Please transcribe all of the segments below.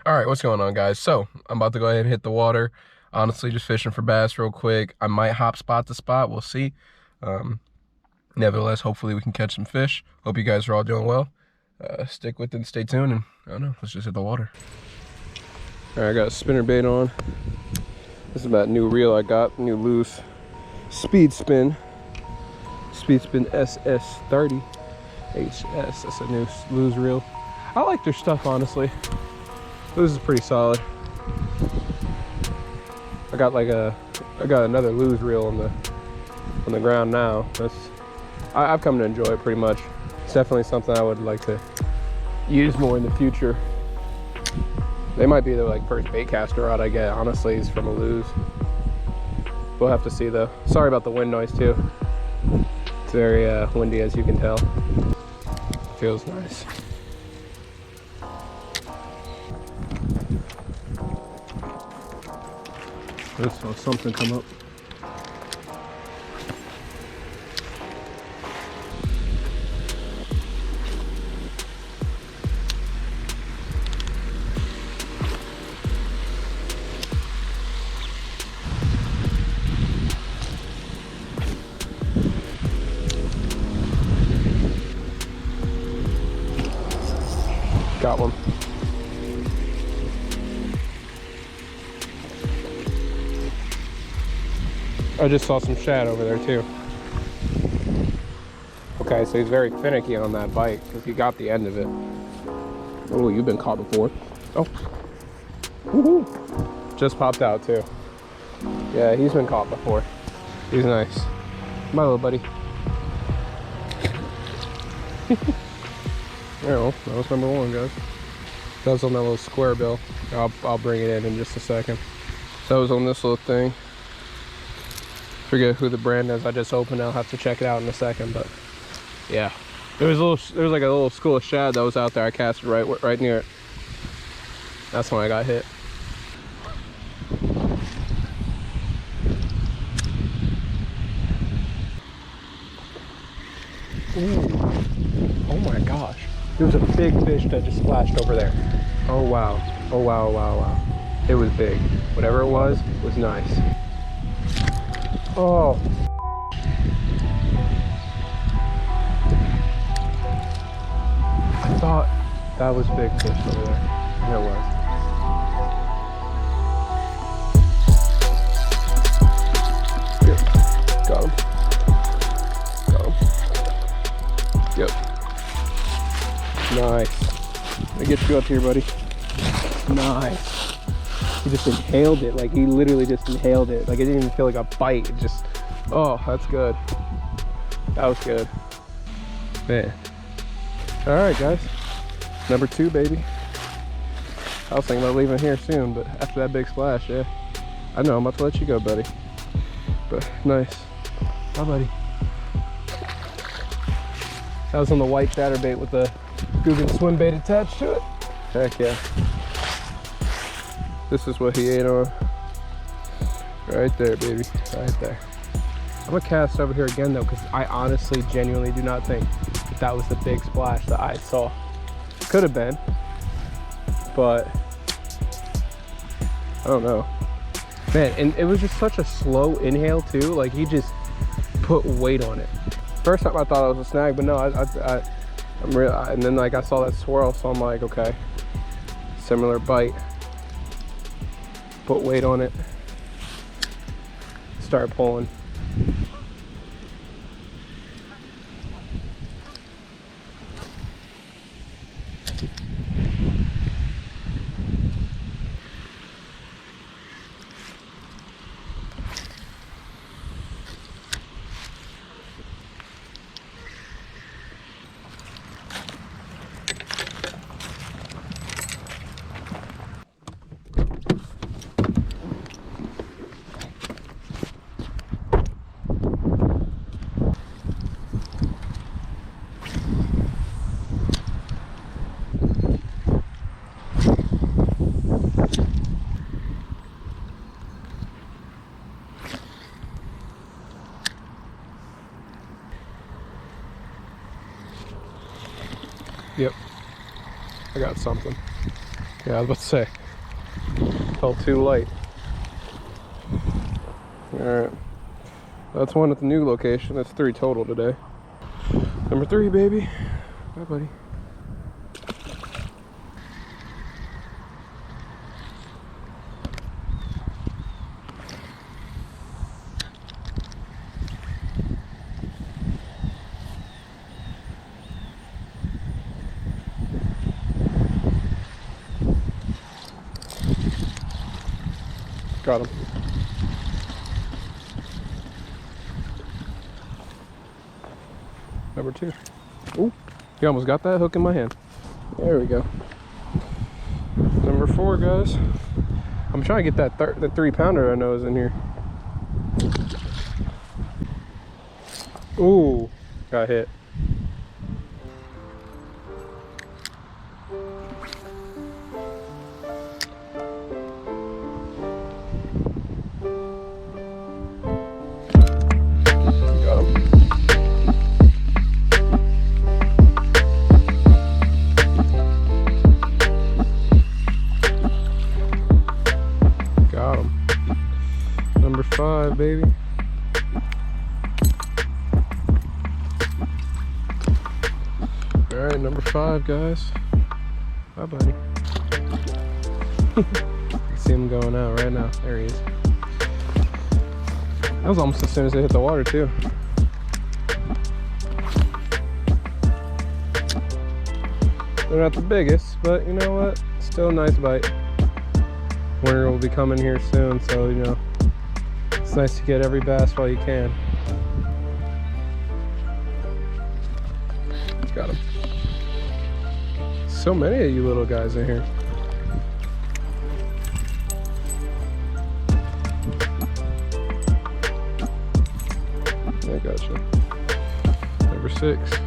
All right, what's going on, guys? So I'm about to go ahead and hit the water. Honestly, just fishing for bass real quick. I might hop spot to spot. We'll see. Um, Nevertheless, hopefully we can catch some fish. Hope you guys are all doing well. Stick with it and stay tuned. And I don't know, let's just hit the water. All right, I got a spinner bait on. This is that new reel I got, new loose Speed Spin SS30 HS. That's a new loose reel. I like their stuff, honestly. This is pretty solid. I got another lose reel on the ground now. I've come to enjoy it pretty much. It's definitely something I would like to use more in the future. They might be the first bait caster rod I get, honestly, is from a lose. We'll have to see though. Sorry about the wind noise too. It's very windy, as you can tell. Feels nice. Just saw something come up. Got one. I just saw some shad over there too. Okay, so he's very finicky on that bite because he got the end of it. Oh, you've been caught before. Oh. Woohoo. Just popped out too. Yeah, he's been caught before. He's nice. My little buddy. Well, that was number one, guys. That was on that little square bill. I'll bring it in just a second. That was on this little thing. Forget who the brand is. I just opened it. I'll have to check it out in a second, but yeah. There was like a little school of shad that was out there. I cast it right near it. That's when I got hit. Ooh. Oh my gosh. There was a big fish that just splashed over there. Oh wow. Oh wow, wow, wow. It was big. Whatever it was nice. Oh. I thought that was big fish over there. And it was. Yep. Got him. Yep. Nice. Let me get you up here, buddy. Nice. He just inhaled it. He literally just inhaled it. It didn't even feel like a bite. It just, oh, that's good. That was good. Man. All right, guys. Number two, baby. I was thinking about leaving here soon, but after that big splash, yeah. I know, I'm about to let you go, buddy. But nice. Bye, buddy. That was on the white chatterbait with the Guggen swim bait attached to it. Heck yeah. This is what he ate on. Right there, baby. Right there. I'm gonna cast over here again though, because I honestly, genuinely do not think that was the big splash that I saw. Could have been, but I don't know. Man, and it was just such a slow inhale too. He just put weight on it. First time I thought it was a snag, but no, I'm real. And then I saw that swirl, so I'm like, okay, similar bite. Put weight on it. Start pulling. Yep. I got something. Yeah, I was about to say, felt too light. Alright, that's one at the new location. That's 3 total today. Number 3, baby. Bye, buddy. Got him. Number 2. Ooh, he almost got that hook in my hand. There we go. Number 4, guys. I'm trying to get that the 3-pounder I know is in here. Ooh, got hit. Number 5, baby. Alright, number 5, guys. Bye, buddy. You can see him going out right now. There he is. That was almost as soon as it hit the water, too. They're not the biggest, but you know what? Still a nice bite. Winter will be coming here soon, so you know, it's nice to get every bass while you can. Got him. So many of you little guys in here. I gotcha. Number 6.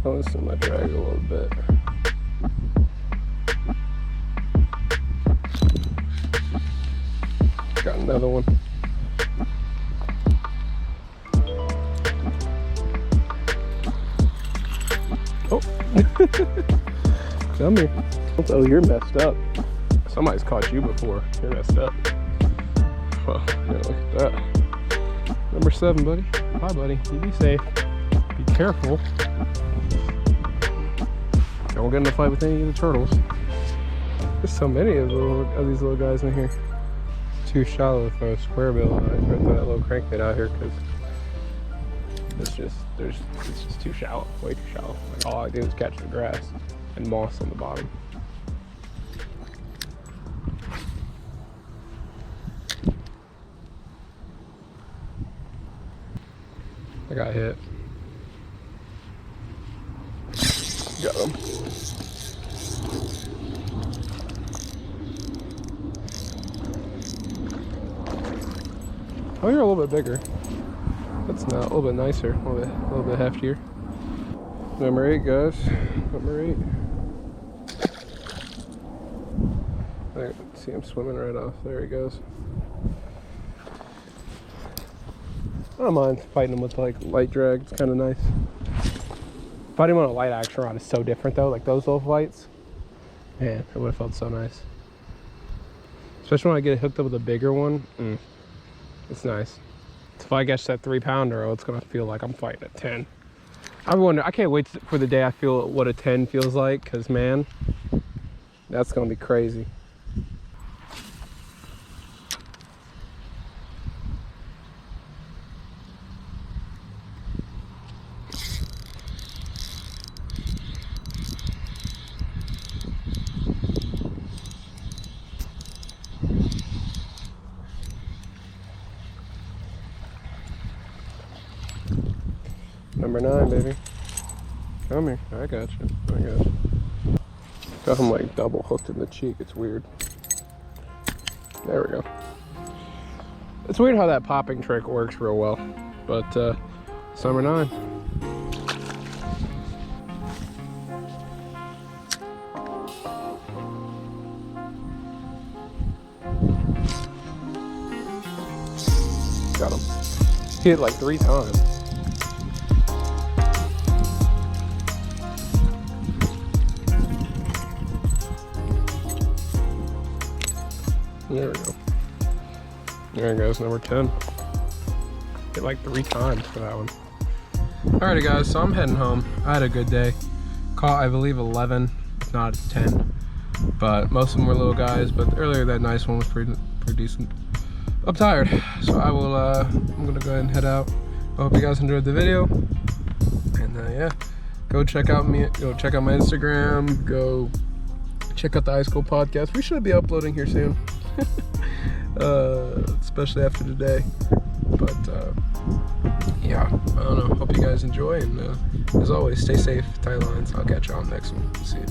I'll listen to my drag a little bit. Got another one. Oh, come here. Oh, you're messed up. Somebody's caught you before. You're messed up. Well, yeah, look at that. Number 7, buddy. Bye, buddy. You be safe. Be careful. Don't get in a fight with any of the turtles. There's so many of these little guys in here. Too shallow for a square bill. I throw that little crankbait out here because it's just too shallow, way too shallow. Like all I do is catch the grass and moss on the bottom. I got hit. Got him. Oh, you're a little bit bigger. That's not a little bit nicer, a little bit heftier. Number 8, guys. Number 8. I see him swimming right off. There he goes. I don't mind fighting him with like light drag. It's kind of nice. Fighting him on a light action rod is so different though. Like those little fights, man, it would have felt so nice. Especially when I get it hooked up with a bigger one. It's nice. If I catch that 3-pounder, oh, it's gonna feel like I'm fighting a 10. I can't wait for the day I feel what a 10 feels like, because man, that's gonna be crazy. Number 9, baby. Come here. I got you. I got you. Got him like double hooked in the cheek. It's weird. There we go. It's weird how that popping trick works real well. But it's number 9. Got him. He hit like 3 times. There we go. There goes number 10. Hit like 3 times for that one. Alrighty guys, so I'm heading home. I had a good day. Caught, I believe, 11, if not 10. But most of them were little guys, but earlier that nice one was pretty decent. I'm tired, so I will, I'm gonna go ahead and head out. I hope you guys enjoyed the video. And yeah, go check out my Instagram, go check out the High School Podcast. We should be uploading here soon. Especially after today. But yeah, I don't know. Hope you guys enjoy, and as always, stay safe, tight lines. I'll catch you on the next one. See you.